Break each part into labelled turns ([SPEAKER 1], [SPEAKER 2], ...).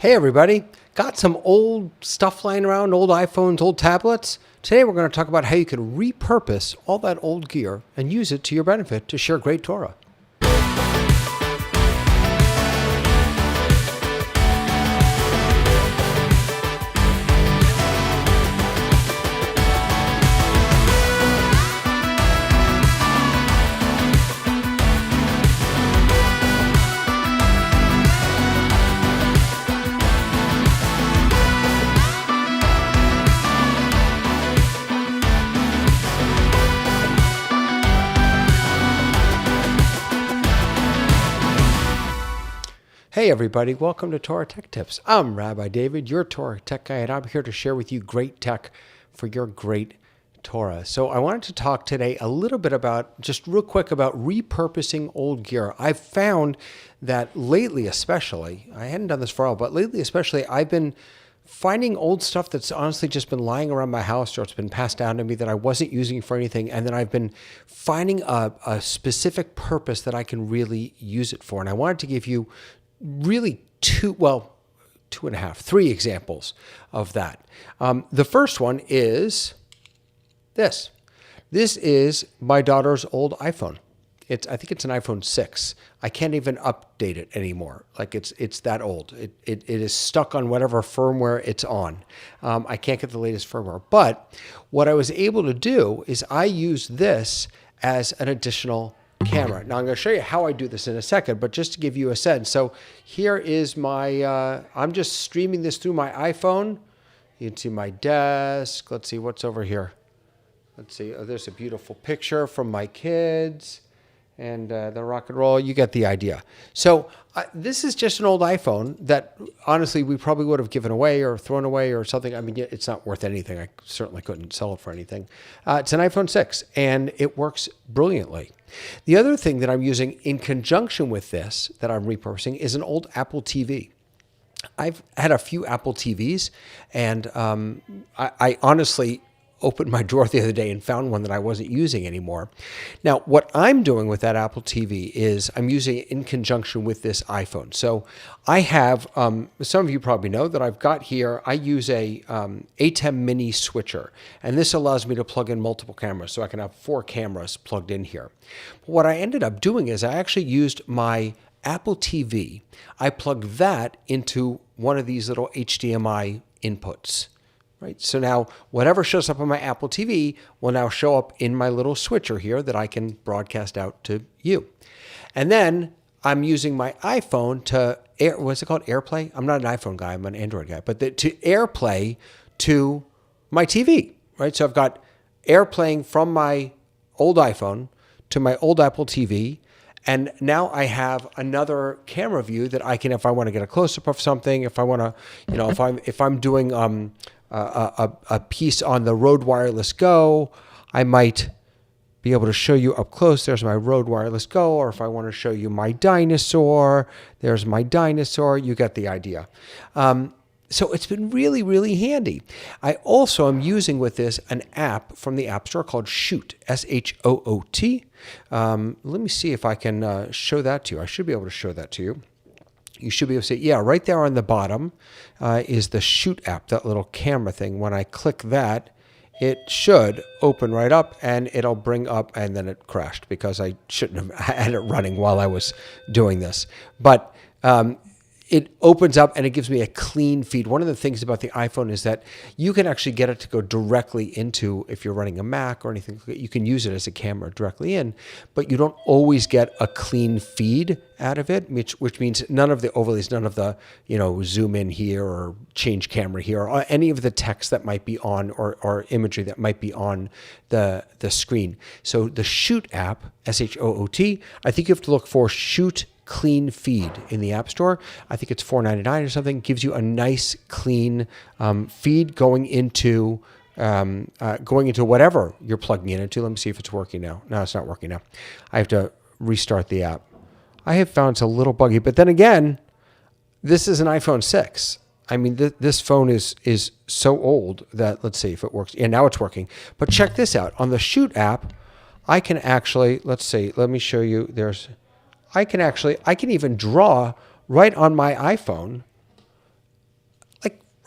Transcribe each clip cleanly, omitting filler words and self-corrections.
[SPEAKER 1] Hey everybody, got some old stuff lying around, old iPhones, old tablets? Today we're going to talk about how you can repurpose all that old gear and use it to your benefit to share great Torah. Hey everybody, welcome to Torah Tech Tips. I'm Rabbi David, your Torah Tech guy, and I'm here to share with you great tech for your great Torah. So I wanted to talk today a little bit about, just real quick, about repurposing old gear. I've found that lately especially, I hadn't done this for a while, but lately especially, I've been finding old stuff that's honestly just been lying around my house or it's been passed down to me that I wasn't using for anything. And then I've been finding a specific purpose that I can really use it for. And I wanted to give you really three examples of that. The first one is this. This is my daughter's old iPhone. I think it's an iPhone 6. I can't even update it anymore. Like it's that old. It is stuck on whatever firmware it's on. I can't get the latest firmware. But what I was able to do is I used this as an additional camera. Now I'm going to show you how I do this in a second, but just to give you a sense. So here is my, I'm just streaming this through my iPhone. You can see my desk. Let's see what's over here. Let's see. Oh, there's a beautiful picture from my kids and the rock and roll. You get the idea. So this is just an old iPhone that honestly we probably would have given away or thrown away or something. I mean, it's not worth anything. I certainly couldn't sell it for anything. It's an iPhone 6 and it works brilliantly. The other thing that I'm using in conjunction with this that I'm repurposing is an old Apple TV. I've had a few Apple TVs and I honestly opened my drawer the other day and found one that I wasn't using anymore. Now, what I'm doing with that Apple TV is I'm using it in conjunction with this iPhone. So I have, some of you probably know that I've got here, I use a ATEM mini switcher, and this allows me to plug in multiple cameras, so I can have 4 cameras plugged in here. But what I ended up doing is I actually used my Apple TV. I plugged that into one of these little HDMI inputs. Right? So now whatever shows up on my Apple TV will now show up in my little switcher here that I can broadcast out to you. And then I'm using my iPhone to what's it called? AirPlay? I'm not an iPhone guy, I'm an Android guy, but to AirPlay to my TV, right? So I've got AirPlaying from my old iPhone to my old Apple TV. And now I have another camera view that I can, if I want to get a close-up of something, if I want to, if I'm doing a piece on the Rode Wireless Go, I might be able to show you up close. There's my Rode Wireless Go, or if I want to show you my dinosaur, there's my dinosaur. You get the idea. So it's been really, really handy. I also am using with this an app from the App Store called Shoot, S-H-O-O-T. Let me see if I can show that to you. I should be able to show that to you. You should be able to see, yeah, right there on the bottom is the Shoot app, that little camera thing. When I click that, it should open right up and it'll bring up, and then it crashed because I shouldn't have had it running while I was doing this. But it opens up and it gives me a clean feed. One of the things about the iPhone is that you can actually get it to go directly into, if you're running a Mac or anything, you can use it as a camera directly in, but you don't always get a clean feed out of it, which means none of the overlays, none of the, zoom in here or change camera here, or any of the text that might be on or imagery that might be on the screen. So the Shoot app, S-H-O-O-T, I think you have to look for Shoot Clean Feed in the App Store. I think it's $4.99 or something. Gives you a nice clean feed going into whatever you're plugging it into. Let me see if it's working now. No, it's not working now. I have to restart the app. I have found it's a little buggy, but then again, this is an iPhone 6. I mean, this phone is so old that, let's see if it works. Yeah, now it's working. But check this out. On the Shoot app, I can actually, let's see, let me show you. I can even draw right on my iPhone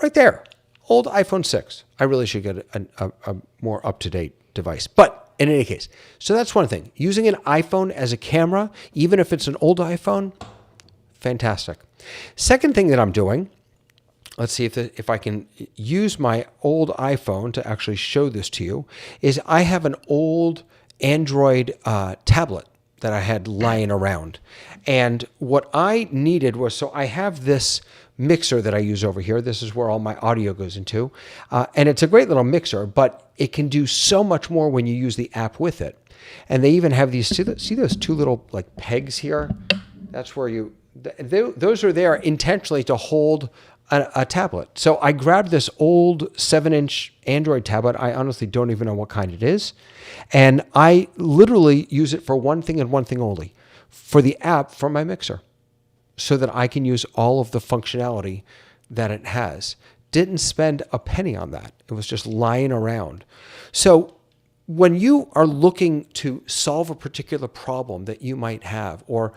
[SPEAKER 1] right there. Old iPhone 6. I really should get a more up-to-date device. But in any case, so that's one thing. Using an iPhone as a camera, even if it's an old iPhone, fantastic. Second thing that I'm doing, let's see if I can use my old iPhone to actually show this to you, is I have an old Android tablet that I had lying around. And what I needed was, so I have this mixer that I use over here. This is where all my audio goes into. And it's a great little mixer, but it can do so much more when you use the app with it. And they even have these, see those two little like pegs here? That's where those are there intentionally to hold a tablet. So I grabbed this old 7-inch Android tablet. I honestly don't even know what kind it is. And I literally use it for one thing and one thing only, for the app for my mixer, so that I can use all of the functionality that it has. Didn't spend a penny on that. It was just lying around. So when you are looking to solve a particular problem that you might have or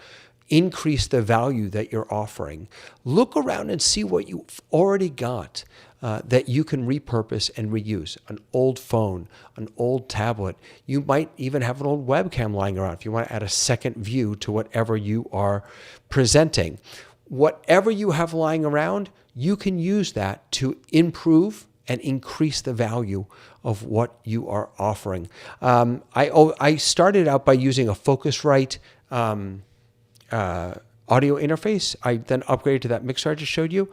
[SPEAKER 1] increase the value that you're offering, look around and see what you've already got that you can repurpose and reuse. An old phone, an old tablet. You might even have an old webcam lying around if you want to add a second view to whatever you are presenting. Whatever you have lying around, you can use that to improve and increase the value of what you are offering. I started out by using a Focusrite audio interface. I then upgraded to that mixer I just showed you.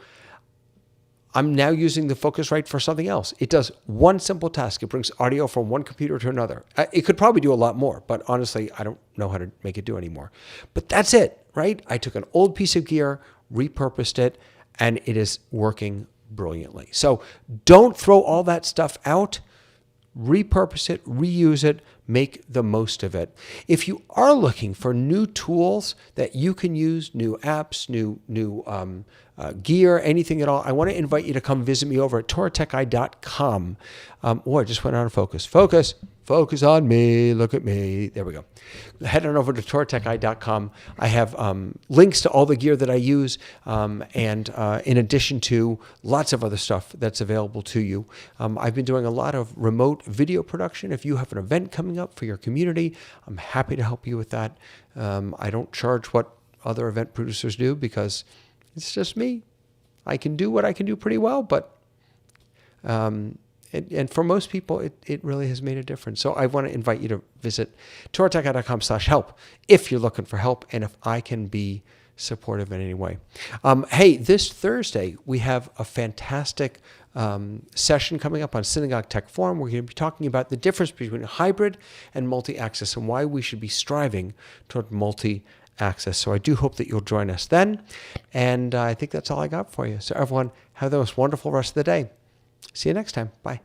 [SPEAKER 1] I'm now using the Focusrite for something else. It does one simple task. It brings audio from one computer to another. It could probably do a lot more, but honestly, I don't know how to make it do anymore. But that's it, right? I took an old piece of gear, repurposed it, and it is working brilliantly. So don't throw all that stuff out. Repurpose it, reuse it, make the most of it. If you are looking for new tools that you can use, new apps, new gear, anything at all, I want to invite you to come visit me over at TorahTechGuide.com. I just went out of focus. Focus on me. Look at me. There we go. Head on over to TorahTechGuide.com. I have links to all the gear that I use, and in addition to lots of other stuff that's available to you. I've been doing a lot of remote video production. If you have an event coming up for your community, I'm happy to help you with that. I don't charge what other event producers do because it's just me. I can do what I can do pretty well, but and for most people, it really has made a difference. So I want to invite you to visit TorahTechGuide.com/help if you're looking for help and if I can be supportive in any way. Hey, this Thursday, we have a fantastic session coming up on Synagogue Tech Forum. We're going to be talking about the difference between hybrid and multi-access and why we should be striving toward multi-access. So I do hope that you'll join us then. And I think that's all I got for you. So everyone, have the most wonderful rest of the day. See you next time. Bye.